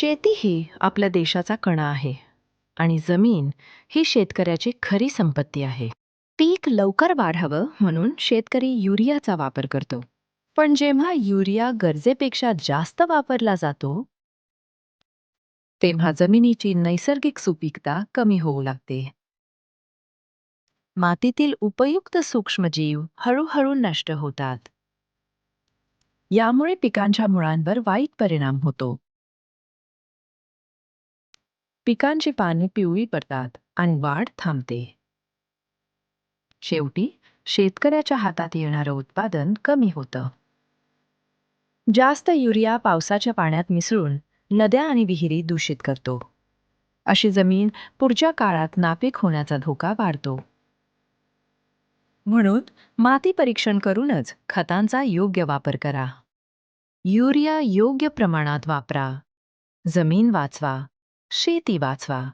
शेती ही आपल्या देशाचा कणा आहे आणि जमीन ही शेतकऱ्याची खरी संपत्ती आहे. पीक लवकर वाढावं म्हणून शेतकरी युरियाचा वापर करतो. पण जेव्हा युरिया गरजेपेक्षा जास्त वापरला जातो तेव्हा जमिनीची नैसर्गिक सुपीकता कमी होऊ लागते. मातीतील उपयुक्त सूक्ष्मजीव हळूहळू नष्ट होतात. यामुळे पिकांच्या मुळांवर वाईट परिणाम होतो. पिकांची पाने पिवळी पडतात आणि वाढ थांबते. शेवटी शेतकऱ्याच्या हातात येणारं उत्पादन कमी होतं. जास्त युरिया पावसाच्या पाण्यात मिसळून नद्या आणि विहिरी दूषित करतो. अशी जमीन पुढच्या काळात नापीक होण्याचा धोका वाढतो. म्हणून माती परीक्षण करूनच खतांचा योग्य वापर करा. युरिया योग्य प्रमाणात वापरा. जमीन वाचवा, शेती वाचवा.